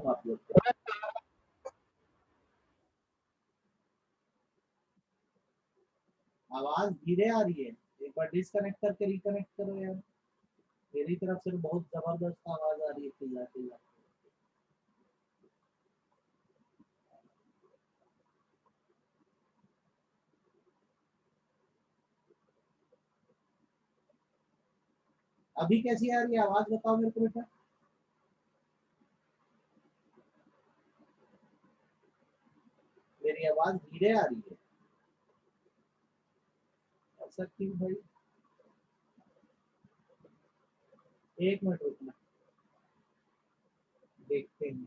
आप लोग को आवाज धीरे आ रही है, एक बार डिस्कनेक्ट करके रिकनेक्ट करो यार। मेरी तरफ से बहुत जबरदस्त आवाज आ रही है, चिल्ला चिल्ला। अभी कैसी आ रही है आवाज, बताओ मेरे को बेटा। मेरी आवाज धीरे आ रही है, ऐसा क्यों भाई? एक मिनट रुकना, देखते हैं।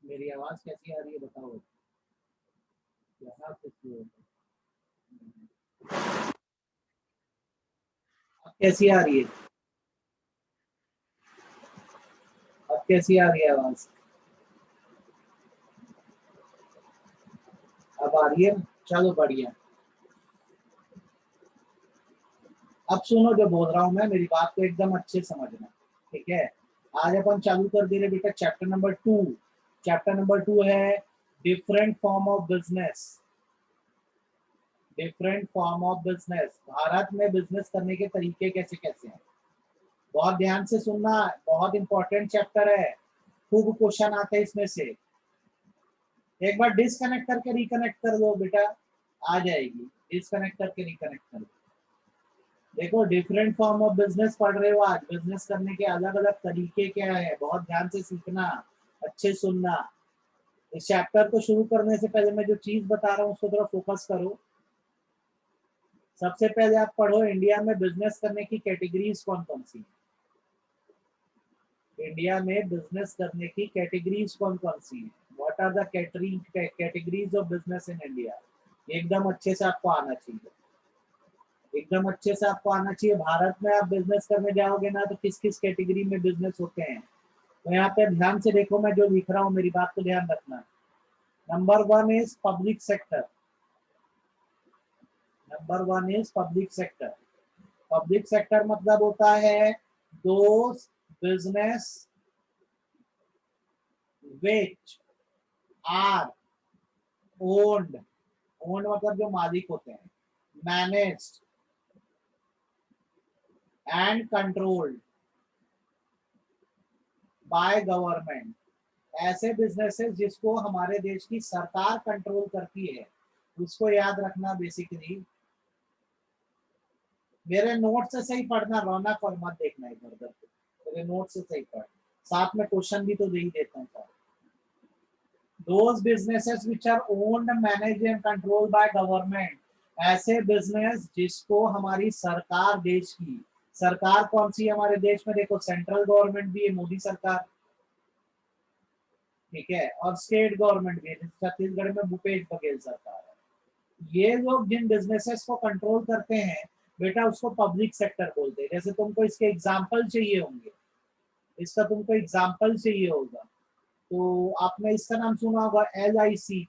मेरी आवाज कैसी आ रही है बताओ। यहाँ पे क्यों है? अब कैसी आ रही है? अब कैसी आ रही है आवाज? अब आ रही है? चलो बढ़िया। अब सुनो जो बोल रहा हूँ मैं, मेरी बात को एकदम अच्छे समझना, ठीक है। आज अपन चालू कर दे रहे बेटा चैप्टर नंबर 2। चैप्टर नंबर 2 है different form of business. Different form of business, Bharat में बिजनेस करने के तरीके कैसे कैसे हैं। बहुत ध्यान से सुनना, बहुत इंपॉर्टेंट चैप्टर है, खूब क्वेश्चन आते हैं इसमें से। एक बार डिसकनेक्ट करके रिकनेक्ट कर दो बेटा, आ जाएगी। डिसकनेक्ट करके रिकनेक्ट कर दो। देखो डिफरेंट फॉर्म ऑफ बिजनेस पढ़ रहे हो आज, बिजनेस करने के अलग अलग तरीके क्या है, बहुत ध्यान से सीखना, अच्छे सुनना। इस चैप्टर को शुरू करने से पहले मैं जो चीज बता रहा हूँ उसको थोड़ा फोकस करो। सबसे पहले आप पढ़ो इंडिया में बिजनेस करने की कैटेगरीज कौन कौन सी है। इंडिया में बिजनेस करने की कैटेगरीज कौन कौन सी है, what are the categories of business in India. एकदम अच्छे से आपको आना चाहिए, एकदम अच्छे से आपको आना चाहिए। भारत में आप बिजनेस करने जाओगे ना तो किस किस कैटेगरी में बिजनेस होते हैं, तो यहाँ पे ध्यान से देखो, मैं जो लिख रहा हूँ मेरी बात को ध्यान रखना। Number 1 is public sector. Number 1 is public sector. Public sector मतलब होता है those business which are owned, owned मतलब जो मालिक होते हैं, managed and controlled by government. ऐसे बिजनेसेस जिसको हमारे देश की सरकार कंट्रोल करती है, उसको याद रखना बेसिकली। मेरे नोट से सही पढ़ना, रौनक और मत देखना इधर उधर, मेरे नोट से सही पढ़, साथ में क्वेश्चन भी तो दे ही देता हूँ sir. Those businesses which are owned, managed and controlled by government, ऐसे बिजनेस जिसको हमारी सरकार, देश की सरकार कौन सी है हमारे देश में, देखो सेंट्रल गवर्नमेंट भी है, मोदी सरकार, ठीक है, और स्टेट गवर्नमेंट भी है, छत्तीसगढ़ में भूपेश बघेल सरकार है। ये लोग जिन बिजनेसेस को कंट्रोल करते हैं बेटा उसको पब्लिक सेक्टर बोलते हैं। जैसे तुमको इसके एग्जाम्पल चाहिए होंगे, इसका तुमको एग्जाम्पल चाहिए होगा, तो आपने इसका नाम सुना होगा LIC,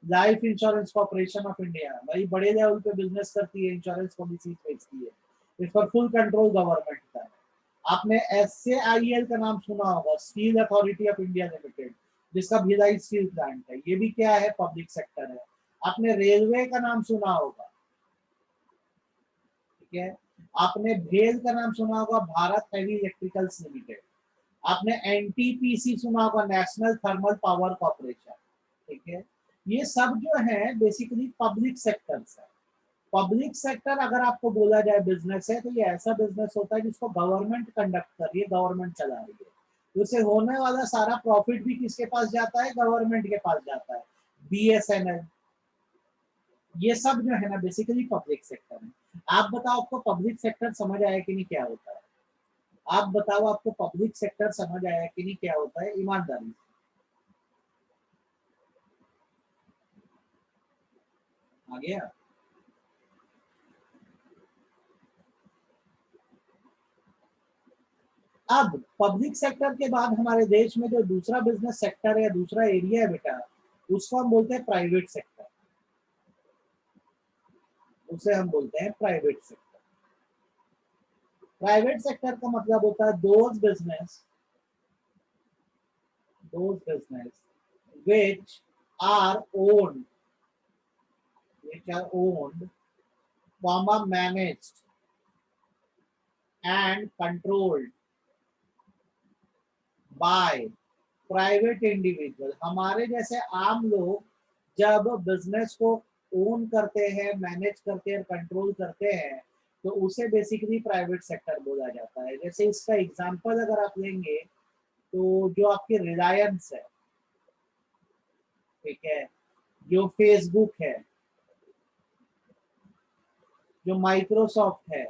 life insurance corporation of India. भाई बड़े लेवल पे बिजनेस करती है, इंश्योरेंस पॉलिसी बेचती है, इस पर फुल कंट्रोल गवर्नमेंट का है। आपने SAIL का नाम सुना होगा, steel authority of India limited, जिसका भिलाई स्टील प्लांट है, ये भी क्या है, पब्लिक सेक्टर है। आपने रेलवे का नाम सुना होगा, ठीक है। आपने भेल का नाम सुना होगा, भारत हैवी इलेक्ट्रिकल्स लिमिटेड। आपने NTPC सुना होगा, नेशनल थर्मल पावर कॉर्पोरेशन, ठीक है। ये सब जो है बेसिकली पब्लिक सेक्टर्स है। पब्लिक सेक्टर अगर आपको बोला जाए बिजनेस है, तो ये ऐसा बिजनेस होता है जिसको गवर्नमेंट कंडक्ट कर रही है, गवर्नमेंट चला रही है, तो उसे होने वाला सारा प्रॉफिट भी किसके पास जाता है, गवर्नमेंट के पास जाता है। BSNL, ये सब जो है ना बेसिकली पब्लिक सेक्टर है। आप बताओ आपको पब्लिक सेक्टर समझ आया कि नहीं क्या होता है? आप बताओ आपको पब्लिक सेक्टर समझ आया कि नहीं क्या होता है, ईमानदारी से। आ गया? अब पब्लिक सेक्टर के बाद हमारे देश में जो दूसरा बिजनेस सेक्टर है, दूसरा एरिया है बेटा, उसको हम बोलते हैं प्राइवेट सेक्टर। उसे हम बोलते हैं प्राइवेट सेक्टर। प्राइवेट सेक्टर का मतलब होता है those business which are owned, managed and controlled by private individual. हमारे जैसे आम लोग जब बिजनेस को ओन करते हैं, मैनेज करते हैं, कंट्रोल करते हैं, तो उसे बेसिकली प्राइवेट सेक्टर बोला जाता है। जैसे इसका एग्जांपल अगर आप लेंगे तो जो आपकी रिलायंस है, ठीक है, जो फेसबुक है, जो माइक्रोसॉफ्ट है,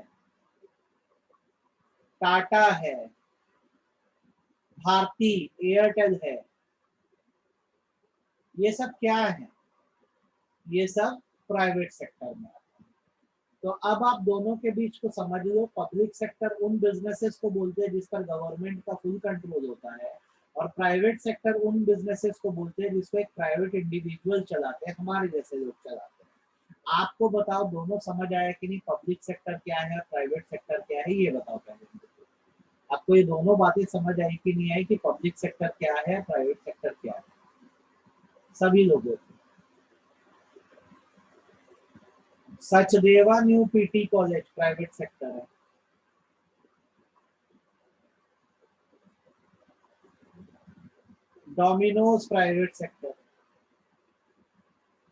टाटा है, भारती एयरटेल है, ये सब क्या है? ये सब प्राइवेट सेक्टर में आते हैं। तो अब आप दोनों के बीच को समझ लो। पब्लिक सेक्टर उन बिजनेसेस को बोलते हैं जिस पर गवर्नमेंट का फुल कंट्रोल होता है, और प्राइवेट सेक्टर उन बिजनेसेस को बोलते हैं जिसको एक प्राइवेट इंडिविजुअल चलाते हैं, हमारे जैसे लोग चलाते हैं। आपको बताओ दोनों समझ आया कि नहीं? पब्लिक सेक्टर क्या है, प्राइवेट सेक्टर क्या है, ये बताओ पहले। आपको ये दोनों बातें समझ आई कि नहीं आई कि पब्लिक सेक्टर क्या है, प्राइवेट सेक्टर क्या है? सभी लोगों को। Sachdeva new PT college private sector है। Domino's private sector,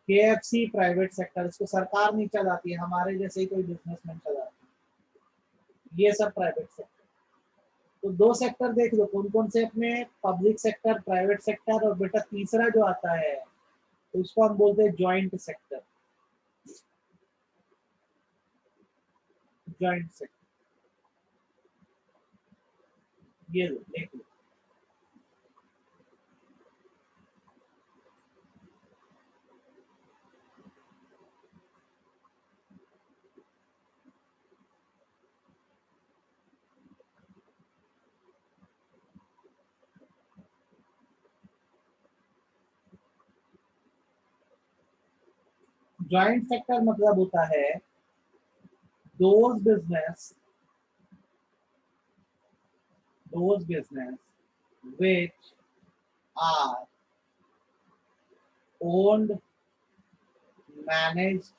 KFC private sector, इसको सरकार नहीं चलाती है, हमारे जैसे ही कोई बिजनेसमैन चलाते हैं। ये सब प्राइवेट सेक्टर। तो दो सेक्टर देख लो कौन कौन से अपने, पब्लिक सेक्टर, प्राइवेट सेक्टर, और बेटा तीसरा जो आता है तो उसको हम बोलते हैं ज्वाइंट सेक्टर। ज्वाइंट सेक्टर, ये लो देख लो। ज्वाइंट सेक्टर मतलब होता है those business those business which are owned, managed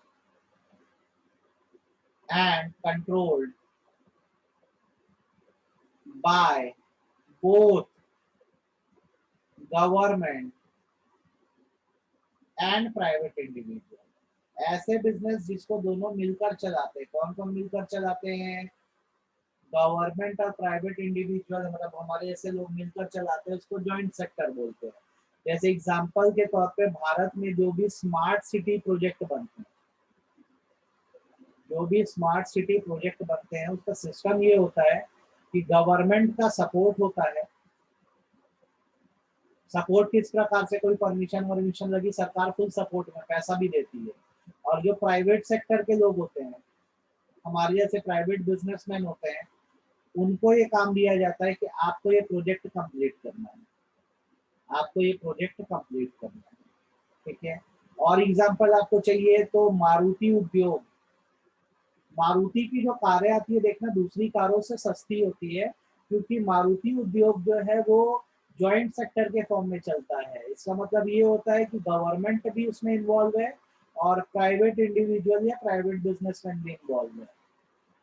and controlled by both government and private individual। ऐसे बिजनेस जिसको दोनों मिलकर चलाते हैं। कौन कौन मिलकर चलाते हैं? गवर्नमेंट और प्राइवेट इंडिविजुअल, मतलब हमारे जैसे लोग मिलकर चलाते हैं, उसको जॉइंट सेक्टर बोलते हैं। जैसे एग्जांपल के तौर पे भारत में जो भी स्मार्ट सिटी प्रोजेक्ट बनते हैं, उसका सिस्टम ये होता है कि गवर्नमेंट का सपोर्ट होता है। सपोर्ट किस प्रकार से? कोई परमिशन लगी, सरकार फुल सपोर्ट में पैसा भी देती है। और जो प्राइवेट सेक्टर के लोग होते हैं, हमारे जैसे प्राइवेट बिजनेसमैन होते हैं, उनको ये काम दिया जाता है कि आपको ये प्रोजेक्ट कंप्लीट करना है, ठीक है। और एग्जांपल आपको चाहिए तो मारुति उद्योग, मारुति की जो कारें आती है देखना, दूसरी कारों से सस्ती होती है, क्योंकि मारुति उद्योग जो है वो जॉइंट सेक्टर के फॉर्म में चलता है। इसका मतलब ये होता है कि गवर्नमेंट भी उसमें इन्वॉल्व है और प्राइवेट इंडिविजुअल या प्राइवेट बिजनेसमैन भी इन्वॉल्व है।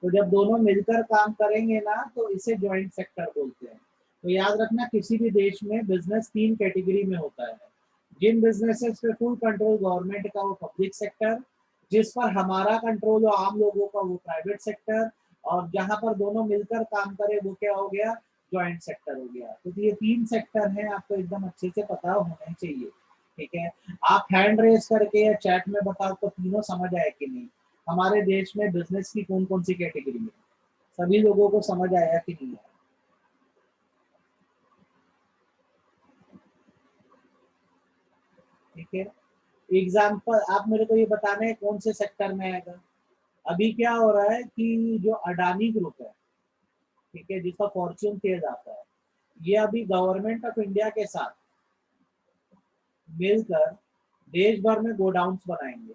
तो जब दोनों मिलकर काम करेंगे ना, तो इसे जॉइंट सेक्टर बोलते हैं। तो याद रखना, किसी भी देश में बिजनेस तीन कैटेगरी में होता है। जिन बिजनेसेस पे फुल कंट्रोल गवर्नमेंट का वो पब्लिक सेक्टर, जिस पर हमारा कंट्रोल हो आम लोगों का वो प्राइवेट सेक्टर, और जहां पर दोनों मिलकर काम करे वो क्या हो गया? जॉइंट सेक्टर हो गया। तो ये तीन सेक्टर हैं, आपको एकदम अच्छे से पता होने चाहिए, ठीक है। आप हैंड रेस करके या चैट में बताओ तो तीनों समझ आए कि नहीं? हमारे देश में बिजनेस की कौन कौन सी कैटेगरी है? सभी लोगों को समझ आया कि नहीं आया? ठीक है। एग्जाम्पल आप मेरे को ये बताना है कौन से सेक्टर में आएगा। अभी क्या हो रहा है कि जो अडानी ग्रुप है, ठीक है, जिसका फॉर्च्यून तेज आता है, ये अभी गवर्नमेंट ऑफ इंडिया के साथ मिलकर देश भर में गोडाउन्स बनाएंगे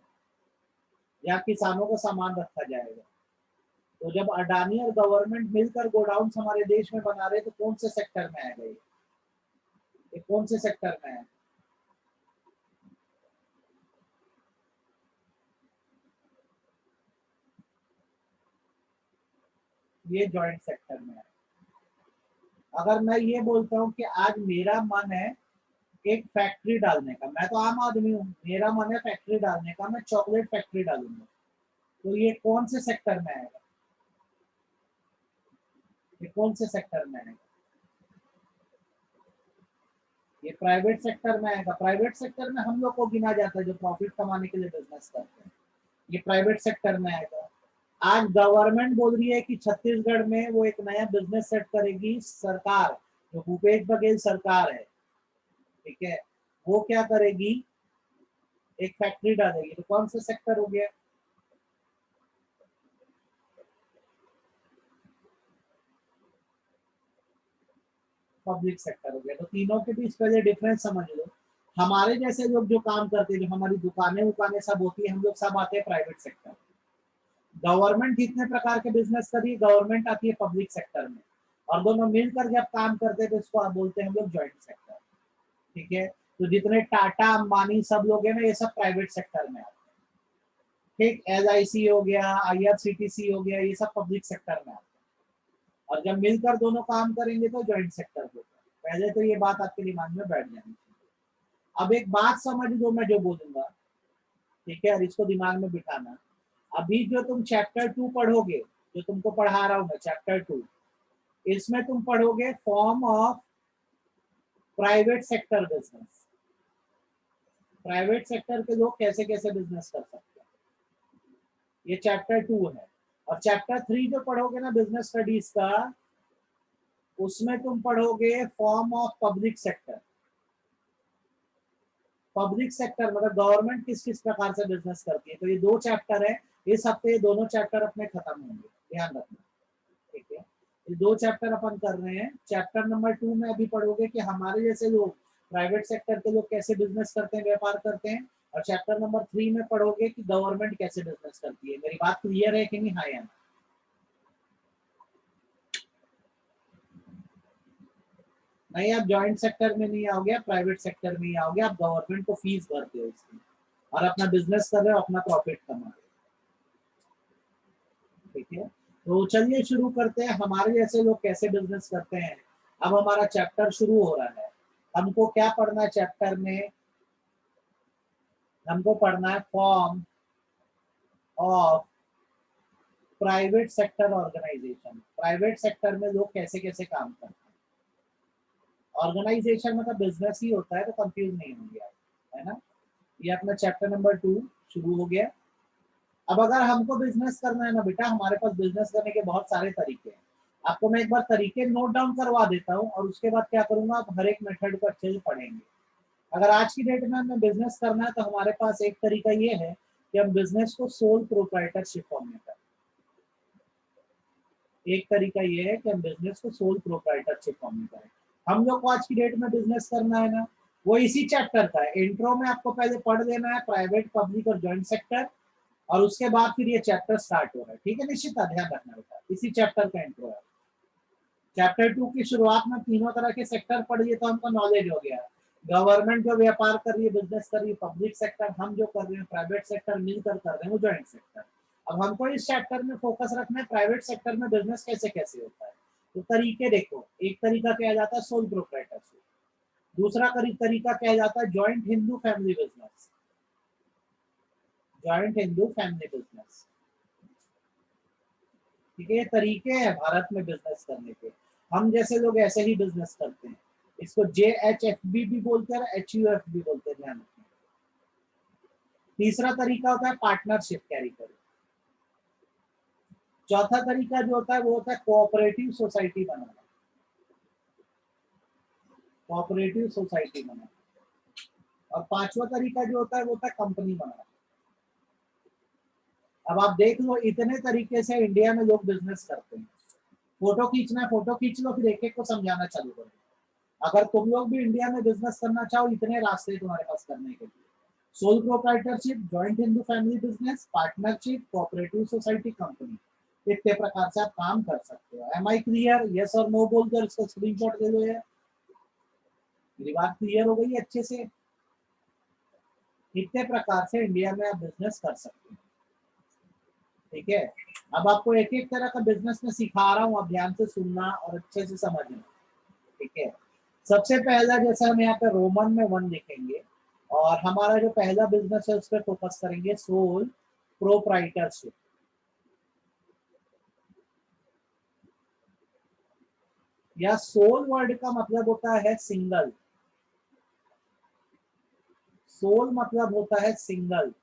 या किसानों को सामान रखा जाएगा। तो जब अडानी और गवर्नमेंट मिलकर गोडाउन्स हमारे देश में बना रहे तो कौन से सेक्टर में आएगा ये कौन से सेक्टर में है? ये जॉइंट सेक्टर में है। अगर मैं ये बोलता हूँ कि आज मेरा मन है एक फैक्ट्री डालने का, मैं तो आम आदमी हूँ, मेरा मन है फैक्ट्री डालने का, मैं चॉकलेट फैक्ट्री डालूंगा, तो ये कौन से सेक्टर में आएगा? ये कौन से सेक्टर में आएगा? ये प्राइवेट सेक्टर में आएगा। प्राइवेट सेक्टर में हम लोग को गिना जाता है जो प्रॉफिट कमाने के लिए बिजनेस करते हैं, ये प्राइवेट सेक्टर में आएगा। आज गवर्नमेंट बोल रही है कि छत्तीसगढ़ में वो एक नया बिजनेस सेट करेगी, सरकार जो भूपेश बघेल सरकार है, ठीक है, वो क्या करेगी, एक फैक्ट्री डालेगी, तो कौन सा सेक्टर हो गया? पब्लिक सेक्टर हो गया। तो तीनों के बीच पहले डिफरेंस समझ लो। हमारे जैसे लोग जो काम करते हैं, जो हमारी दुकानें उकानें सब होती है, हम लोग सब आते हैं प्राइवेट सेक्टर। गवर्नमेंट जितने प्रकार के बिजनेस कर रही है, गवर्नमेंट आती है पब्लिक सेक्टर में, और दोनों मिलकर जब काम करते हैं तो इसको आप बोलते हैं हम लोग ज्वाइंट सेक्टर। ठीक है, तो जितने टाटा अंबानी सब लोग हैं ना, ये सब प्राइवेट सेक्टर में आते हैं। ठीक, LIC हो गया, IRCTC हो गया, ये सब पब्लिक सेक्टर में आते हैं, और जब मिलकर दोनों काम करेंगे तो ज्वाइंट सेक्टर होता है। पहले तो ये बात आपके दिमाग में बैठ जानी चाहिए। अब एक बात समझ लो मैं जो बोलूंगा, ठीक है, और इसको दिमाग में बिठाना। अभी जो तुम चैप्टर 2 पढ़ोगे, जो तुमको पढ़ा रहा हूं मैं चैप्टर 2, इसमें तुम पढ़ोगे form of private sector business. Private sector के लोग कैसे कैसे बिजनेस कर सकते हैं, ये चैप्टर 2 है। और चैप्टर 3 जो पढ़ोगे ना बिजनेस स्टडीज का, उसमें तुम पढ़ोगे form of public sector. Public sector मतलब गवर्नमेंट किस किस प्रकार से बिजनेस करती है। तो ये 2 चैप्टर है, इस हफ्ते ये दोनों चैप्टर अपने खत्म होंगे, ध्यान रखना। ठीक है, ये 2 चैप्टर अपन कर रहे हैं। चैप्टर नंबर 2 में अभी पढ़ोगे कि हमारे जैसे लोग प्राइवेट सेक्टर के लोग कैसे बिजनेस करते हैं, व्यापार करते हैं। और चैप्टर नंबर 3 में पढ़ोगे कि गवर्नमेंट कैसे बिजनेस करती है। मेरी बात क्लियर है कि नहीं? हाँ या ना? नहीं, आप जॉइंट सेक्टर में नहीं आओगे, आप प्राइवेट सेक्टर में ही आओगे। आप गवर्नमेंट को फीस भरते हो इसकी, और अपना बिजनेस कर रहे हो, अपना प्रॉफिट कमा रहे हो। ठीक है, तो चलिए शुरू करते हैं, हमारे जैसे लोग कैसे बिजनेस करते हैं। अब हमारा चैप्टर शुरू हो रहा है। हमको क्या पढ़ना है चैप्टर में? हमको पढ़ना है form of private sector organisation. Private sector में लोग कैसे कैसे काम करते हैं। ऑर्गेनाइजेशन मतलब बिजनेस ही होता है, तो कंफ्यूज नहीं होंगे आप, है ना। ये अपना चैप्टर नंबर 2 शुरू हो गया। अब अगर हमको बिजनेस करना है ना बेटा, हमारे पास बिजनेस करने के बहुत सारे तरीके हैं। आपको मैं एक बार तरीके नोट डाउन करवा देता हूँ, और उसके बाद क्या करूंगा, आप हर एक मेथड को अच्छे से पढ़ेंगे। अगर आज की डेट में हमें बिजनेस करना है तो हमारे पास एक तरीका ये है कि हम बिजनेस को सोल प्रोप्राइटरशिप फॉर्म में करें। एक तरीका ये है कि हम बिजनेस को सोल प्रोप्राइटरशिप फॉर्म में करें। हम लोग को आज की डेट में बिजनेस करना है ना, वो इसी चैप्टर का है। इंट्रो में आपको पहले पढ़ लेना है प्राइवेट, पब्लिक और जॉइंट सेक्टर, और उसके बाद फिर ये चैप्टर स्टार्ट हो रहा है। ठीक है, निश्चित ध्यान रखना बेटा, इसी चैप्टर का इंट्रो है। चैप्टर 2 की शुरुआत में तीनों तरह के सेक्टर पढ़िए तो हमको नॉलेज हो गया। गवर्नमेंट जो व्यापार कर रही है, बिजनेस कर रही है, पब्लिक सेक्टर हम जो कर रहे हैं, प्राइवेट सेक्टर मिलकर कर रहे हैं, वो जॉइंट सेक्टर। अब हमको इस चैप्टर में फोकस रखना है प्राइवेट सेक्टर में बिजनेस कैसे कैसे होता है। तो तरीके देखो, एक तरीका क्या जाता है सोल प्रोप्राइटरशिप, दूसरा तरीका क्या जाता है joint Hindu family business. Joint Hindu family business, ठीक है, ये तरीके हैं भारत में बिजनेस करने के। हम जैसे लोग ऐसे ही बिजनेस करते हैं। इसको JHFB भी बोलते हैं, HUF भी बोलते हैं, ध्यान रखना। तीसरा तरीका होता है पार्टनरशिप कैरी करो। चौथा तरीका जो होता है वो होता है कोऑपरेटिव सोसाइटी बनाना। कोऑपरेटिव सोसाइटी बनाना। और पांचवा तरीका जो होता है वो होता है कंपनी बनाना। अब आप देख लो, इतने तरीके से इंडिया में लोग बिजनेस करते हैं। फोटो खींचना है, फोटो खींच लो, फिर एक एक को समझाना चालू करो। अगर तुम लोग भी इंडिया में बिजनेस करना चाहो, इतने रास्ते तुम्हारे पास करने के लिए। Sole proprietorship, joint Hindu family business, partnership, cooperative society, company, इतने प्रकार से आप काम कर सकते हो। Am I clear? यस और नो बोलकर इसका स्क्रीनशॉट ले लो यार। मेरी बात क्लियर हो गई अच्छे से? इतने प्रकार से इंडिया में आप बिजनेस कर सकते हो, ठीक है। अब आपको एक एक तरह का बिजनेस में सिखा रहा हूँ, आप ध्यान से सुनना और अच्छे से समझना, ठीक है। सबसे पहला, जैसे हम यहाँ पे रोमन में 1 लिखेंगे, और हमारा जो पहला बिजनेस है उस पर फोकस करेंगे, सोल प्रोप्राइटरशिप। या सोल वर्ड का मतलब होता है सिंगल, सोल मतलब होता है सिंगल,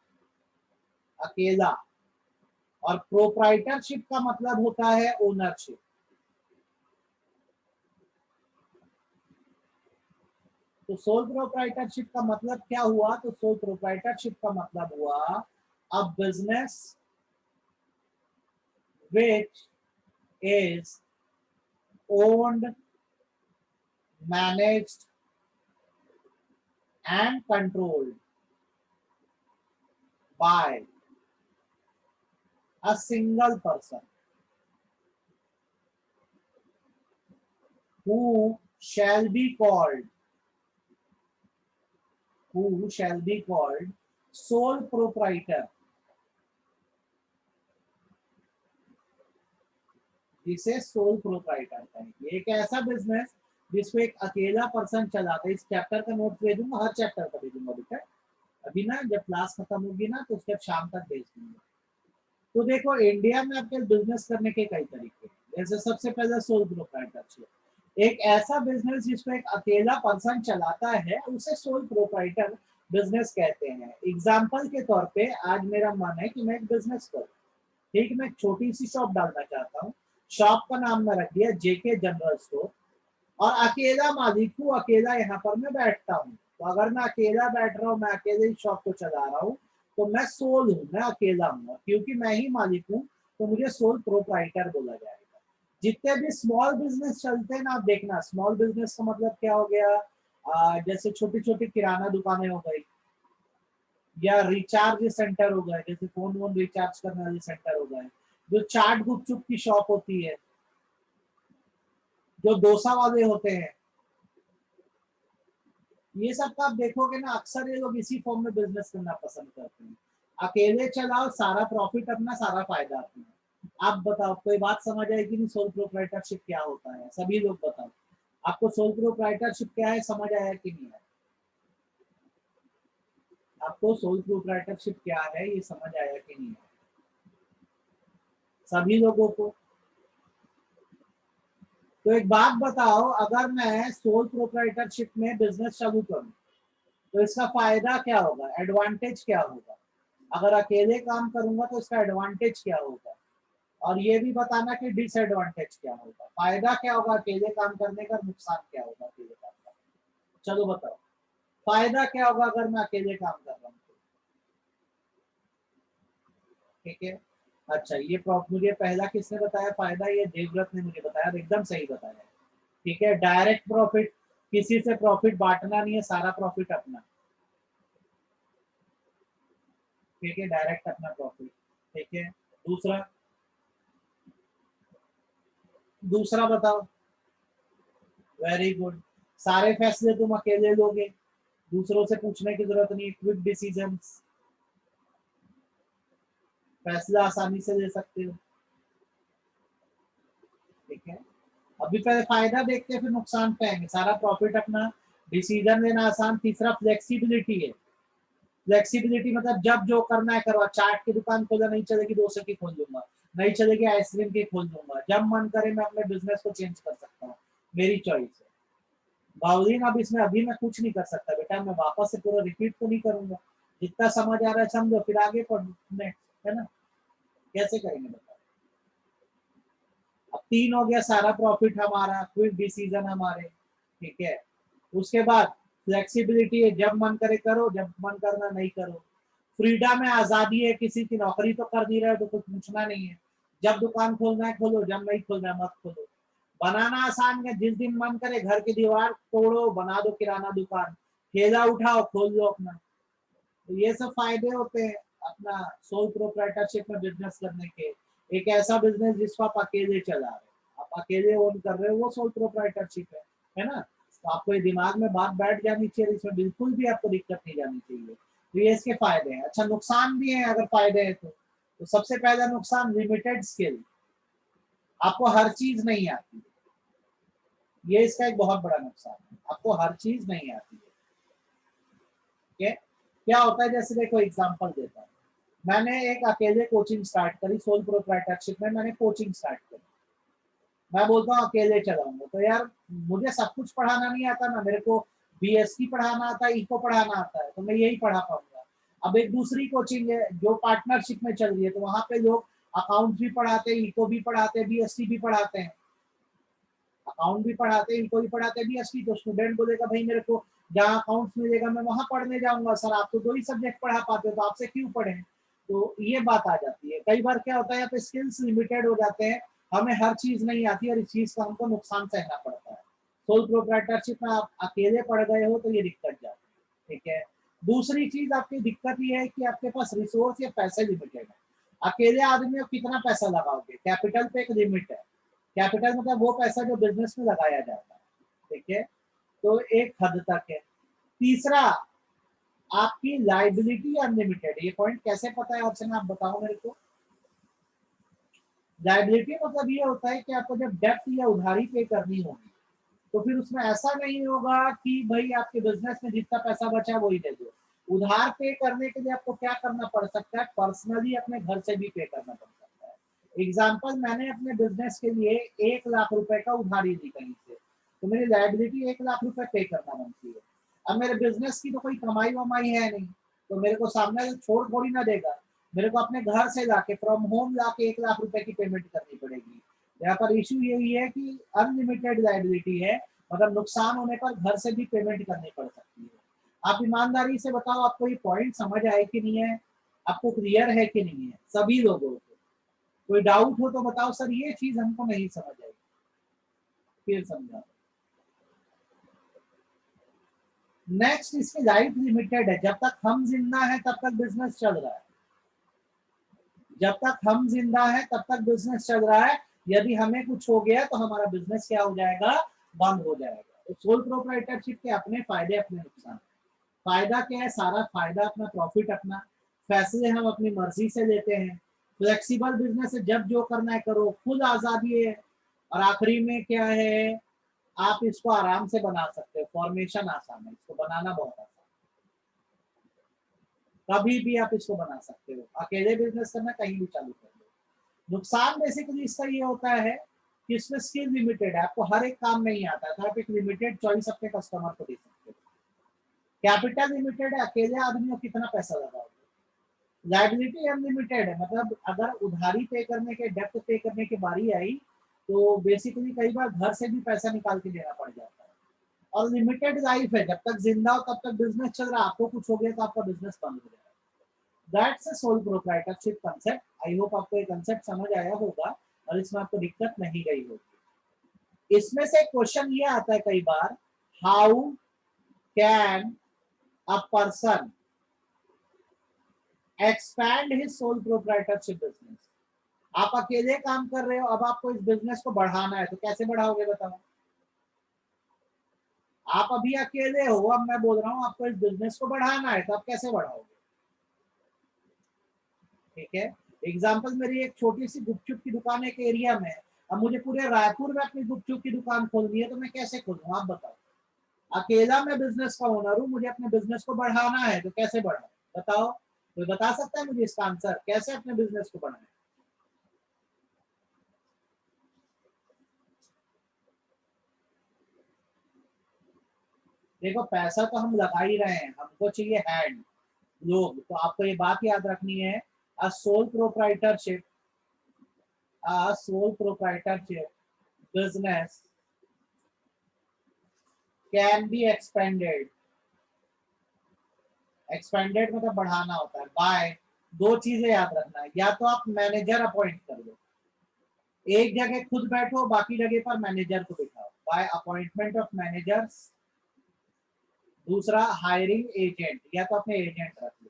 अकेला, और प्रोप्राइटरशिप का मतलब होता है ओनरशिप। तो सोल प्रोप्राइटरशिप का मतलब क्या हुआ? तो सोल प्रोप्राइटरशिप का मतलब हुआ a business which is owned, managed and controlled by a single person who shall be called sole proprietor, जिसे सोल प्रोप्राइटर कहेंगे। एक ऐसा बिजनेस जिसको एक अकेला पर्सन चलाता है। इस चैप्टर का नोट भेज दूंगा, हर चैप्टर का भेज दूंगा बेटा, अभी ना जब क्लास खत्म होगी ना तो उसके शाम तक भेज दूंगा। तो देखो, इंडिया में आपके बिजनेस करने के कई तरीके हैं। जैसे सबसे पहले सोल प्रोप्राइटरशिप, एक ऐसा बिजनेस जिसको एक अकेला पर्सन चलाता है, उसे सोल प्रोप्राइटर बिजनेस कहते हैं। एग्जाम्पल के तौर पे आज मेरा मन है कि मैं एक बिजनेस करूं, ठीक, मैं एक छोटी सी शॉप डालना चाहता हूँ। शॉप का नाम मैं रख दिया जेके जनरल स्टोर, और अकेला मालिक हूँ, अकेला यहाँ पर मैं बैठता हूँ। तो अगर मैं अकेला बैठ रहा हूँ, मैं अकेले ही शॉप को चला रहा हूँ, तो मैं सोल हूँ, मैं अकेला हूँ, क्योंकि मैं ही मालिक हूँ, तो मुझे सोल प्रोप्राइटर बोला जाएगा। जितने भी स्मॉल बिजनेस चलते हैं ना, आप देखना, स्मॉल बिजनेस का मतलब क्या हो गया? जैसे छोटी छोटी किराना दुकानें हो गई, या रिचार्ज सेंटर हो गए, जैसे फोन वोन रिचार्ज करने वाले सेंटर हो गए, जो चाट गुपचुप की शॉप होती है, जो डोसा वाले होते हैं, ये सब का आप देखोगे ना, अक्सर ये लोग इसी फॉर्म में बिजनेस करना पसंद करते हैं। अकेले चलाओ, सारा प्रॉफिट अपना, सारा फायदा अपना। आप बताओ, कोई बात समझ आएगी नहीं? सोल प्रोप्राइटरशिप क्या होता है? सभी लोग बताओ, आपको सोल प्रोप्राइटरशिप क्या है समझ आया कि नहीं आया? आपको सोल प्रोप्राइटरशिप क्या है ये समझ आया कि नहीं आया सभी लोगों को? तो एक बात बताओ, अगर मैं सोल प्रोप्राइटरशिप में बिजनेस चालू करूं, तो इसका फायदा क्या होगा, एडवांटेज क्या होगा? अगर अकेले काम करूंगा तो इसका एडवांटेज क्या होगा? और ये भी बताना कि डिसएडवांटेज क्या होगा। फायदा क्या होगा अकेले काम करने का, नुकसान क्या होगा अकेले काम करने का? चलो बताओ, फायदा क्या होगा अगर मैं अकेले काम कर रहा हूँ तो? ठीक है, अच्छा, ये मुझे पहला किसने बताया फायदा? ये देवव्रत ने मुझे बताया, एकदम सही बताया। ठीक है, डायरेक्ट प्रॉफिट, किसी से प्रॉफिट बांटना नहीं है, सारा प्रॉफिट अपना। ठीक है, डायरेक्ट अपना प्रॉफिट। ठीक है, दूसरा, दूसरा बताओ। वेरी गुड, सारे फैसले तुम अकेले लोगे, दूसरों से पूछने की जरूरत नहीं, क्विक डिसीजंस, फैसला आसानी से ले सकते हो। ठीक है, अभी पहले फायदा देखते हैं, फिर नुकसान पे आएंगे। सारा प्रॉफिट अपना, डिसीजन लेना आसान। तीसरा फ्लेक्सिबिलिटी है। फ्लेक्सिबिलिटी मतलब जब जो करना है करो। चाट की दुकान खोला, नहीं चलेगी डोसे की खोल दूंगा, नहीं चलेगी आइसक्रीम की खोल दूंगा, जब मन करे मैं अपने बिजनेस को चेंज कर सकता हूँ, मेरी चॉइस है। बाउलिन, अब इसमें अभी मैं कुछ नहीं कर सकता बेटा, मैं वापस से पूरा रिपीट तो नहीं करूंगा। जितना समझ आ रहा है समझो, फिर आगे पढ़ने, है ना? कैसे करेंगे बताओ? अब 3 हो गया, सारा प्रॉफिट हमारा, क्विक डिसीजन हमारे। ठीक है, उसके बाद फ्लेक्सिबिलिटी है, जब मन करे करो, जब मन करना नहीं करो। फ्रीडम है, आजादी है, किसी की नौकरी तो कर नहीं रहे हो तो कुछ पूछना नहीं है। जब दुकान खोलना है खोलो, जब नहीं खोलना है मत खोलो। बनाना आसान है, जिस दिन मन करे घर की दीवार तोड़ो, बना दो किराना दुकान, ठेला उठाओ, खोल दो अपना। तो ये सब फायदे होते हैं अपना सोल प्रोप्राइटरशिप में बिजनेस करने के। एक ऐसा बिजनेस जिसको आप अकेले चला रहे हो, आप अकेले ओन कर रहे हो, वो सोल प्रोप्राइटरशिप है ना। तो आपको ये दिमाग में बात बैठ जानी चाहिए, इसमें बिल्कुल भी आपको दिक्कत नहीं जानी चाहिए। तो ये इसके फायदे हैं। अच्छा, नुकसान भी है अगर फायदे हैं तो सबसे पहला नुकसान लिमिटेड स्किल, आपको हर चीज नहीं आती है, ये इसका एक बहुत बड़ा नुकसान है, आपको हर चीज नहीं आती है। ठीक है, क्या होता है, जैसे देखो एग्जांपल देता हूँ, मैंने एक अकेले कोचिंग स्टार्ट करी, सोल प्रोप्राइटरशिप में मैंने कोचिंग स्टार्ट करी। मैं बोलता हूँ अकेले चलाऊंगा, तो यार मुझे सब कुछ पढ़ाना नहीं आता ना, मेरे को बीएससी पढ़ाना आता है, इको पढ़ाना आता है, तो मैं यही पढ़ा पाऊंगा। अब एक दूसरी कोचिंग है जो पार्टनरशिप में चल रही है, तो वहां पे लोग अकाउंट्स भी पढ़ाते हैं, इको भी पढ़ाते हैं, बीएससी भी पढ़ाते हैं, अकाउंट भी पढ़ाते हैं, इनको भी पढ़ाते हैं, बीएससी। तो स्टूडेंट बोलेगा भाई मेरे को जहाँ अकाउंट्स मिलेगा मैं वहां पढ़ने जाऊंगा, सर आप तो 2 ही सब्जेक्ट पढ़ा पाते हो, तो आपसे क्यों पढ़े। तो ये बात आ जाती है। कई बार क्या होता है, यहाँ पे स्किल्स लिमिटेड हो जाते हैं, हमें हर चीज नहीं आती और इस चीज का हमको नुकसान सहना पड़ता है। सोल प्रोप्राइटरशिप में आप अकेले पढ़ गए हो तो ये दिक्कत जाती है। ठीक है, दूसरी चीज आपकी दिक्कत ये है कि आपके पास रिसोर्स या पैसे लिमिटेड है। अकेले आदमी को कितना पैसा लगाओगे, कैपिटल पे एक लिमिट है। कैपिटल मतलब वो पैसा जो बिजनेस में लगाया जाता है। ठीक है, तो एक हद तक है। तीसरा, आपकी लाइबिलिटी अनलिमिटेड। ये पॉइंट कैसे पता है ऑप्शन, आप बताओ मेरे को। लाइबिलिटी मतलब ये होता है कि आपको जब डेप्ट या उधारी पे करनी होगी, तो फिर उसमें ऐसा नहीं होगा कि भाई आपके बिजनेस में जितना पैसा बचा वही दे दो। उधार पे करने के लिए आपको क्या करना पड़ सकता है, पर्सनली अपने घर से भी पे करना पड़ सकता है। एग्जाम्पल, मैंने अपने बिजनेस के लिए 1 लाख रुपए का उधारी ली कहीं से, तो मेरी लाइबिलिटी 1 लाख रुपए पे करना बनती है। अब मेरे बिजनेस की तो कोई कमाई वमाई है नहीं, तो मेरे को सामने छोड़ थोड़ी ना देगा, मेरे को अपने घर से लाके फ्रॉम होम लाके 1 लाख रुपए की पेमेंट करनी पड़ेगी। यहाँ पर इशू यही है कि अनलिमिटेड लाइबिलिटी है, मतलब नुकसान होने पर घर से भी पेमेंट करनी पड़ सकती है। आप ईमानदारी से बताओ, आपको ये पॉइंट समझ आए कि नहीं है, आपको क्लियर है कि नहीं है सभी लोगों को। कोई डाउट हो तो बताओ सर ये चीज हमको नहीं समझ आई, फिर समझा। नेक्स्ट, इसकी लाइफ लिमिटेड है, जब तक हम जिंदा है तब तक बिजनेस चल रहा है। जब तक हम जिंदा है तब तक बिजनेस चल रहा है, यदि हमें कुछ हो गया तो हमारा बिजनेस क्या हो जाएगा, बंद हो जाएगा। तो सोल प्रोप्राइटरशिप के अपने फायदे अपने नुकसान। फायदा क्या है, सारा फायदा अपना, प्रॉफिट अपना, फैसले हम अपनी मर्जी से लेते हैं, फ्लेक्सिबल बिजनेस है, जब जो करना है करो, फुल आजादी है। और आखिरी में क्या है, आप इसको आराम से बना सकते हो, फॉर्मेशन आसान है, इसको बनाना बहुत आसान है, कभी भी आप इसको बना सकते हो, अकेले बिजनेस करना कहीं भी चालू कर दो। नुकसान बेसिकली इसका ये होता है कि इसमें स्किल लिमिटेड है, आपको हर एक काम नहीं आता है, तो आप एक लिमिटेड चॉइस अपने कस्टमर को दे सकते हो। कैपिटल लिमिटेड है, अकेले आदमी को कितना पैसा लगाओगे। लाइबिलिटी अनलिमिटेड है, मतलब अगर उधारी पे करने के, डेप्ट पे करने की बारी आई, तो बेसिकली कई बार घर से भी पैसा निकाल के देना पड़ जाता है। और लिमिटेड लाइफ है, जब तक जिंदा हो तब तक बिजनेस चल रहा है, आपको कुछ हो गया तो आपका बिजनेस बंद हो जाएगा। That's a sole proprietorship concept. I hope आपको ये कंसेप्ट समझ आया होगा और इसमें आपको दिक्कत नहीं गई होगी। इसमें से क्वेश्चन ये आता है कई बार, how can a person expand his sole proprietorship business. आप अकेले काम कर रहे हो, अब आपको इस बिजनेस को बढ़ाना है, तो कैसे बढ़ाओगे बताओ। आप अभी अकेले हो, अब मैं बोल रहा हूं आपको इस बिजनेस को बढ़ाना है, तो आप कैसे बढ़ाओगे। ठीक है, एग्जाम्पल, मेरी एक छोटी सी गुपचुप की दुकान एक एरिया में है, अब मुझे पूरे रायपुर में अपनी गुपचुप की दुकान खोलनी है, तो मैं कैसे खोलूँ आप बताओ। अकेला मैं बिजनेस का ओनर हूँ, मुझे अपने बिजनेस को बढ़ाना है, तो कैसे बढ़ाऊं बताओ। कोई बता सकता है मुझे इसका आंसर, कैसे अपने बिजनेस को बढ़ाएं। देखो, पैसा तो हम लगा ही रहे हैं, हमको चाहिए हैंड, लोग। तो आपको ये बात याद रखनी है, a sole proprietorship, a sole proprietorship business can be expanded। Expanded मतलब बढ़ाना होता है, बाय, दो चीजें याद रखना है, या तो आप मैनेजर अपॉइंट कर दो, एक जगह खुद बैठो, बाकी जगह पर मैनेजर को बिठाओ, बाय अपॉइंटमेंट ऑफ मैनेजर्स। दूसरा हायरिंग एजेंट, या तो अपने एजेंट रख लो।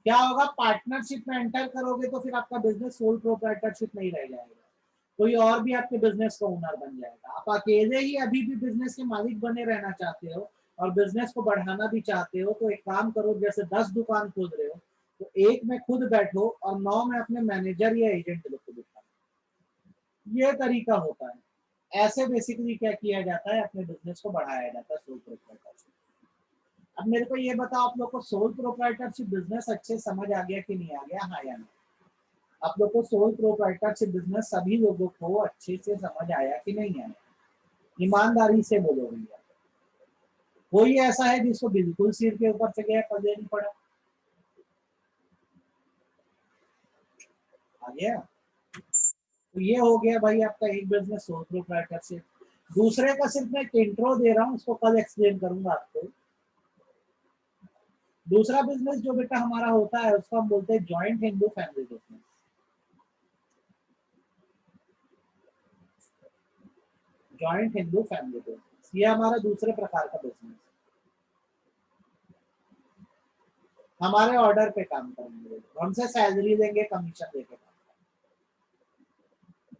क्या होगा, पार्टनरशिप में एंटर करोगे तो फिर आपका बिजनेस सोल प्रोप्राइटरशिप नहीं रह जाएगा, कोई और भी आपके बिजनेस का ओनर बन जाएगा। आप अकेले ही अभी भी बिजनेस के मालिक बने रहना चाहते हो और बिजनेस को बढ़ाना भी चाहते हो, तो एक काम करो, जैसे 10 दुकान खोल रहे हो तो एक में खुद बैठो और 9 में अपने मैनेजर या एजेंट लोग को बिठाओ। ये तरीका होता है। ऐसे बेसिकली क्या किया जाता है, अपने बिजनेस को बढ़ाया जाता है सोल प्रोप्राइटरशिप। अब मेरे को ये बताओ, आप लोग को सोल प्रोप्राइटरशिप बिजनेस अच्छे समझ आ गया कि नहीं आ गया, हाँ या नहीं? आप लोग को सोल प्रोप्राइटरशिप बिजनेस सभी लोगों को अच्छे से समझ आया कि नहीं आया? ईमानदारी से बोलो भैया। कोई ऐसा है जिसको बिल्कुल सिर के ऊपर से गया, पल्ले नहीं पड़ा? आ गया? तो ये हो गया भाई आपका एक बिजनेस सोल प्रोप्राइटरशिप। दूसरे का सिर्फ मैं एक इंट्रो दे रहा हूँ, उसको कल एक्सप्लेन करूंगा आपको। दूसरा बिजनेस जो बेटा हमारा होता है उसको हम बोलते हैं joint Hindu family business. Joint Hindu family business ये हमारा दूसरे प्रकार का बिजनेस। हमारे ऑर्डर पे काम करेंगे, हमसे सैलरी देंगे, कमीशन देके काम।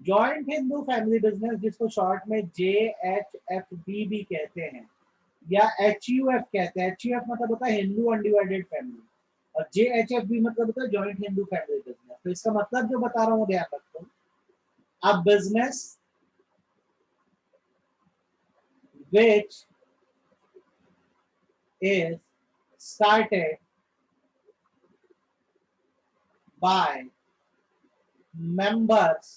जॉइंट हिंदू फैमिली बिजनेस, जिसको शॉर्ट में JHFB भी कहते हैं या HUF कहते हैं। HUF मतलब होता है हिंदू अनडिवाइडेड फैमिली, और JHFB मतलब होता है जॉइंट हिंदू फैमिली बिजनेस। तो इसका मतलब जो बता रहा हूँ ध्यान रखो, अब business which is started by members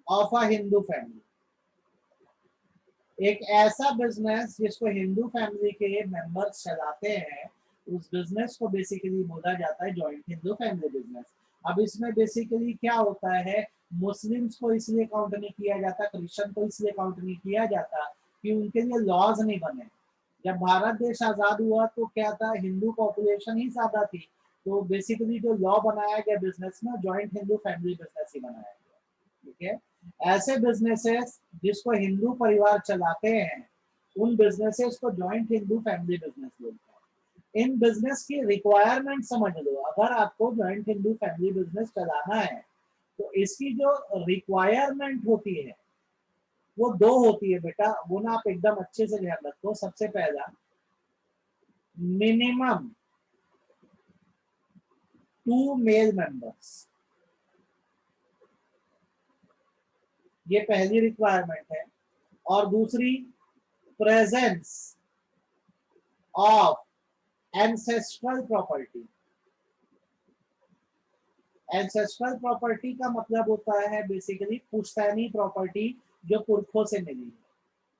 of a Hindu family। एक ऐसा बिजनेस जिसको हिंदू फैमिली के मेंबर्स चलाते हैं, उस बिजनेस को बेसिकली बोला जाता है जॉइंट हिंदू फैमिली बिजनेस। अब इसमें बेसिकली क्या होता है, मुस्लिम्स को इसलिए काउंट नहीं किया जाता, क्रिश्चियन को इसलिए काउंट नहीं किया जाता कि उनके लिए लॉज नहीं बने। जब भारत देश आजाद हुआ तो क्या था, हिंदू पॉपुलेशन ही ज्यादा थी, तो बेसिकली जो लॉ बनाया गया बिजनेस में, जॉइंट हिंदू फैमिली बिजनेस ही बनाया गया। ठीक है, ऐसे बिजनेसेस जिसको हिंदू परिवार चलाते हैं, उन बिजनेसेस को जॉइंट हिंदू फैमिली बिजनेस बोलते हैं। इन बिजनेस की रिक्वायरमेंट समझ लो, अगर आपको जॉइंट हिंदू फैमिली बिजनेस चलाना है तो इसकी जो रिक्वायरमेंट होती है वो दो होती है बेटा, वो ना आप एकदम अच्छे से ध्यान रखो। सबसे पहला, मिनिमम 2 मेल मेंबर्स, ये पहली रिक्वायरमेंट है। और दूसरी, presence of ancestral property. Ancestral property का मतलब होता है बेसिकली पुश्तैनी प्रॉपर्टी जो पुरखों से मिली है।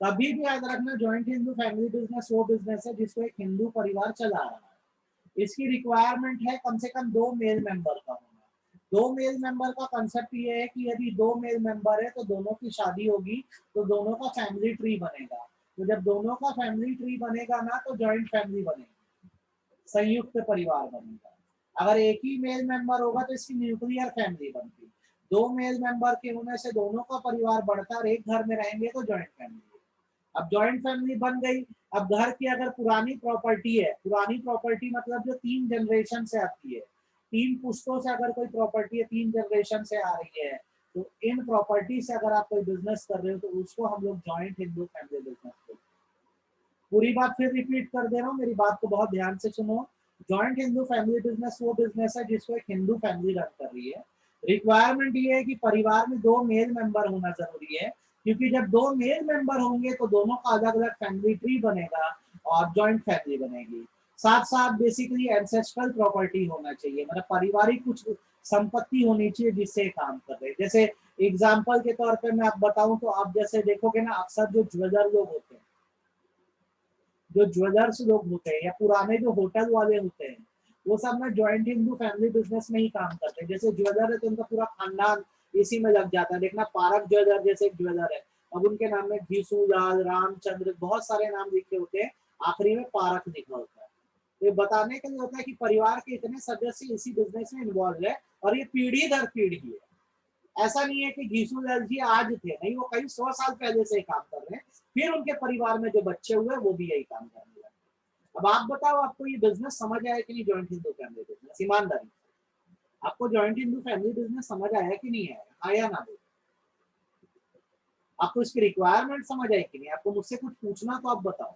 कभी भी याद रखना, जॉइंट हिंदू फैमिली बिजनेस वो बिजनेस है जिसको एक हिंदू परिवार चला रहा है। इसकी रिक्वायरमेंट है कम से कम 2 मेल मेंबर का होना। 2 मेल मेंबर का कंसेप्ट ये है कि यदि 2 मेल मेंबर है तो दोनों की शादी होगी, तो दोनों का फैमिली ट्री बनेगा। तो जब दोनों का फैमिली ट्री बनेगा ना, तो जॉइंट फैमिली बनेगी, संयुक्त परिवार बनेगा। अगर एक ही मेल मेंबर होगा तो इसकी न्यूक्लियर फैमिली बनती। 2 मेल मेंबर के होने से दोनों का परिवार बढ़ता और एक घर में रहेंगे तो जॉइंट फैमिली। अब जॉइंट फैमिली बन गई। अब घर की अगर पुरानी प्रॉपर्टी है, पुरानी प्रॉपर्टी मतलब जो 3 जनरेशन से आती है, 3 पुश्तों से अगर कोई प्रॉपर्टी है, 3 जनरेशन से आ रही है, तो इन प्रॉपर्टी से अगर आप कोई बिजनेस कर रहे हो तो उसको हम लोग जॉइंट हिंदू फैमिली बिजनेस बोलते हैं। पूरी बात फिर रिपीट कर दे रहा हूँ, मेरी बात को बहुत ध्यान से सुनो। जॉइंट हिंदू फैमिली बिजनेस वो बिजनेस है जिसको एक हिंदू फैमिली रन कर रही है। रिक्वायरमेंट ये है कि परिवार में 2 मेल मेंबर होना जरूरी है, क्योंकि जब 2 मेल मेंबर होंगे तो दोनों का अलग अलग फैमिली ट्री बनेगा और जॉइंट फैमिली बनेगी। साथ साथ बेसिकली एंसेस्ट्रल प्रॉपर्टी होना चाहिए, मतलब पारिवारिक कुछ संपत्ति होनी चाहिए जिससे काम कर रहे हैं। जैसे एग्जाम्पल के तौर पे मैं आप बताऊं तो आप जैसे देखोगे ना, अक्सर जो ज्वेलर लोग होते हैं, जो ज्वेलर्स लोग होते हैं या पुराने जो होटल वाले होते हैं, वो सब ना जॉइंट हिंदू फैमिली बिजनेस में ही काम करते हैं। जैसे ज्वेलर है तो उनका पूरा खानदान इसी में लग जाता है। देखना, पारक ज्वेलर जैसे एक ज्वेलर है, अब उनके नाम में घीसूलाल, रामचंद्र, बहुत सारे नाम लिखे होते हैं, आखिरी में पारक लिखा होता है। तो ये बताने के लिए होता है कि परिवार के इतने सदस्य इसी बिजनेस में इन्वॉल्व है और ये पीढ़ी दर पीढ़ी है। ऐसा नहीं है कि घीसूलाल जी आज थे, नहीं, वो कई 100 साल पहले से काम कर रहे हैं, फिर उनके परिवार में जो बच्चे हुए वो भी यही काम करने लगे। अब आप बताओ, आपको ये बिजनेस समझ आया कि नहीं? जॉइंट हिंदू फैमिली बिजनेस, ईमानदारी, आपको जॉइंट हिंदू फैमिली बिजनेस समझ आया कि नहीं आया? हाँ या ना? आपको इसकी रिक्वायरमेंट समझ आई कि नहीं? आपको मुझसे कुछ पूछना तो आप बताओ।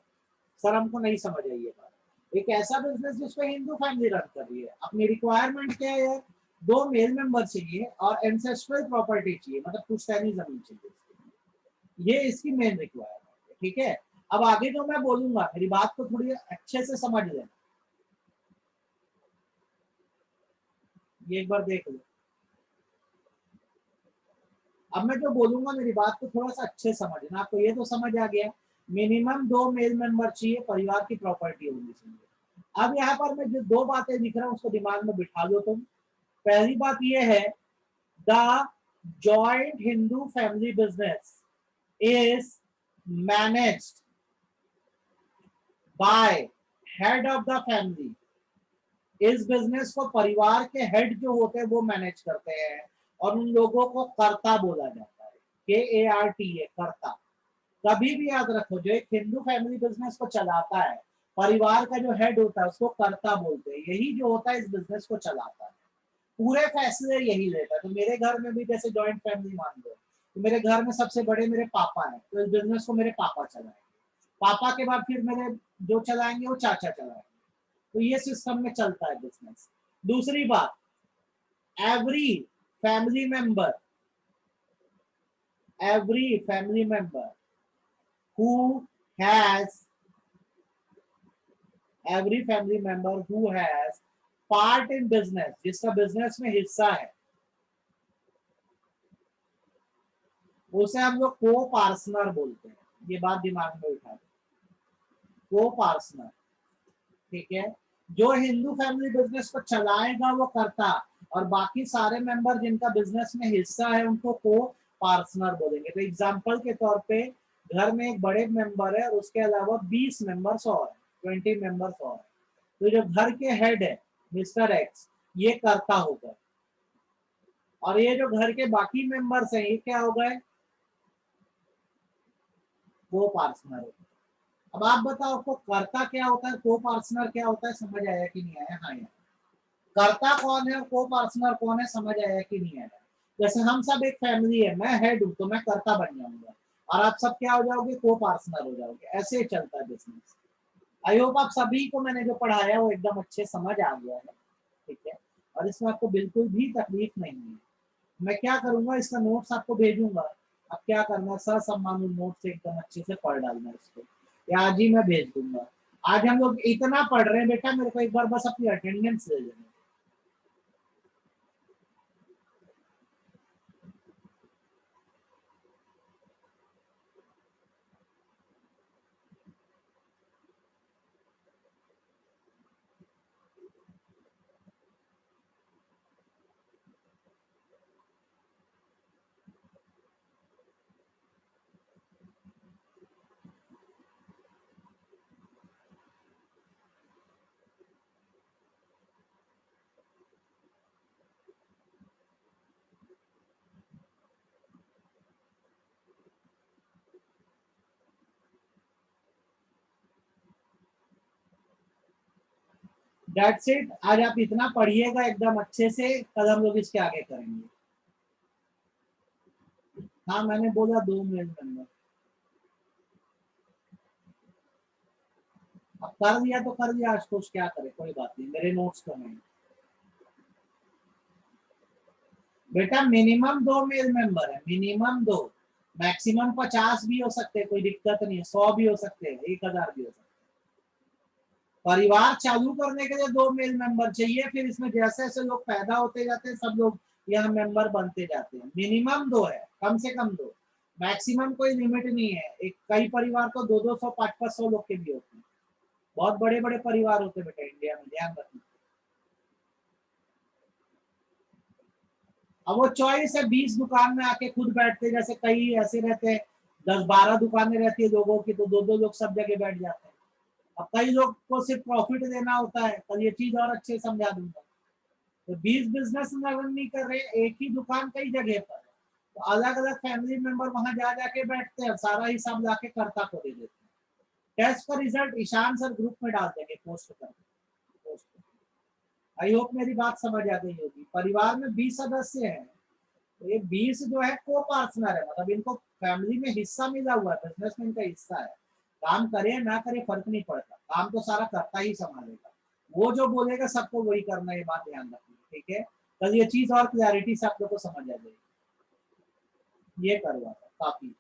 सर हमको नहीं समझ आई ये बात। एक ऐसा बिजनेस जिसपे हिंदू फैमिली रन कर रही है, अपनी रिक्वायरमेंट क्या है? 2 मेल मेंबर चाहिए और एंसेस्ट्रल प्रॉपर्टी चाहिए, मतलब पुश्तैनी जमीन चाहिए। ये इसकी मेन रिक्वायरमेंट है, ठीक है। अब आगे जो मैं बोलूंगा, मेरी बात को थोड़ी अच्छे से समझ लेना। ये एक बार देख लो। अब मैं जो बोलूंगा मेरी बात को थोड़ा सा अच्छे समझना। आपको ये तो समझ आ गया, मिनिमम 2 मेल मेंबर चाहिए, परिवार की प्रॉपर्टी होनी चाहिए। अब यहाँ पर मैं जो 2 बातें लिख रहा हूँ उसको दिमाग में बिठा लो तुम। पहली बात ये है, the joint Hindu family business is managed by head of the family. इस बिजनेस को परिवार के हेड जो होते हैं वो मैनेज करते हैं, और उन लोगों को कर्ता बोला जाता है, KARTA, कर्ता। कभी भी याद रखो, जो एक हिंदू फैमिली बिजनेस को चलाता है, परिवार का जो हेड होता है उसको कर्ता बोलते हैं। यही जो होता है इस बिजनेस को चलाता है, पूरे फैसले यही लेता है। तो मेरे घर में भी जैसे जॉइंट फैमिली मान लो, तो मेरे घर में सबसे बड़े मेरे पापा हैं, तो इस बिजनेस को मेरे पापा चलाएंगे। पापा के बाद फिर मेरे जो चलाएंगे वो चाचा चलाएंगे। तो ये सिस्टम में चलता है बिजनेस। दूसरी बात, every family member every family member who has every family member who has part in business, जिसका बिजनेस में हिस्सा है, उसे हम लोग को पार्टनर बोलते हैं। ये बात दिमाग में उठा दो, को पार्टनर, ठीक है। जो हिंदू फैमिली बिजनेस को चलाएगा वो करता, और बाकी सारे मेंबर जिनका बिजनेस में हिस्सा है उनको को पार्टनर बोलेंगे। तो एग्जांपल के तौर पे, घर में एक बड़े मेंबर है और उसके अलावा 20 मेंबर्स और है, 20 मेंबर्स और है। तो जो घर के हेड है मिस्टर एक्स, ये करता होगा, और ये जो घर के बाकी मेंबर्स हैं ये क्या हो गए? को पार्टनर होगा। अब आप बताओ, आपको कर्ता क्या होता है, को पार्टनर क्या होता है, समझ आया कि नहीं आया? हाँ, कर्ता कौन है और को पार्टनर कौन है, समझ आया कि नहीं आया? जैसे हम सब एक फैमिली है, मैं हेड हूं तो मैं कर्ता बन जाऊंगा, और आप सब क्या हो जाओगे? को पार्टनर हो जाओगे। ऐसे ही चलता है बिजनेस। आई होप आप सभी को मैंने जो पढ़ाया वो एकदम अच्छे समझ आ गया है, ठीक है। और इसमें आपको बिल्कुल भी तकलीफ नहीं है। मैं क्या करूंगा, इसका नोट्स आपको भेजूंगा। अब क्या करना, ससम्मान नोट से एकदम अच्छे से पढ़ डालना इसको, या आज ही मैं भेज दूंगा। आज हम लोग इतना पढ़ रहे हैं बेटा, मेरे को एक बार बस अपनी अटेंडेंस ले लेना। That's it. आज आप इतना पढ़िएगा एकदम अच्छे से, कल हम लोग इसके आगे करेंगे। हाँ, मैंने बोला 2 मिनट के अंदर। अब कर दिया तो कर दिया, आज कुछ क्या करे, कोई बात नहीं, मेरे नोट्स तो नहीं। बेटा मिनिमम 2 मेल मेंबर है, मिनिमम 2। मैक्सिमम 50 भी हो सकते हैं, कोई दिक्कत नहीं है, 100 भी हो सकते हैं, 1000 भी हो सकते हैं। परिवार चालू करने के लिए 2 मेल मेंबर चाहिए, फिर इसमें जैसे जैसे लोग पैदा होते जाते हैं सब लोग यहाँ मेंबर बनते जाते हैं। मिनिमम 2 है, कम से कम 2। मैक्सिमम कोई लिमिट नहीं है। एक कई परिवार तो 200 500 लोग के भी होते हैं। बहुत बड़े बड़े परिवार होते हैं बेटा इंडिया में, ध्यान रखना। अब वो चॉइस है, 20 दुकान में आके खुद बैठते, जैसे कई ऐसे रहते हैं 10-12 दुकानें रहती है लोगों की, तो 2-2 लोग सब जगह बैठ जाते हैं। अब कई लोग को सिर्फ प्रॉफिट देना होता है, कल ये चीज और अच्छे समझा दूंगा। तो 20 बिजनेस रन नहीं कर रहे, एक ही दुकान कई जगह पर है, तो अलग अलग फैमिली मेंबर वहां जा जाके बैठते हैं, सारा हिसाब लाके कर्ता को दे देते हैं। टेस्ट का रिजल्ट ईशान सर ग्रुप में डाल देंगे, पोस्ट करके पोस्ट। आई होप मेरी बात समझ आ गई होगी। परिवार में 20 सदस्य हैं, तो ये 20 जो है को पार्टनर है, मतलब इनको फैमिली में हिस्सा मिला हुआ है, बिजनेस में इनका हिस्सा है। काम करे ना करे फर्क नहीं पड़ता, काम तो सारा करता ही संभालेगा, वो जो बोलेगा सबको वही करना, ये बात ध्यान रखनी, ठीक है। कल ये चीज और क्लैरिटी से आप लोग को समझ आ जाएगी। ये करवा काफी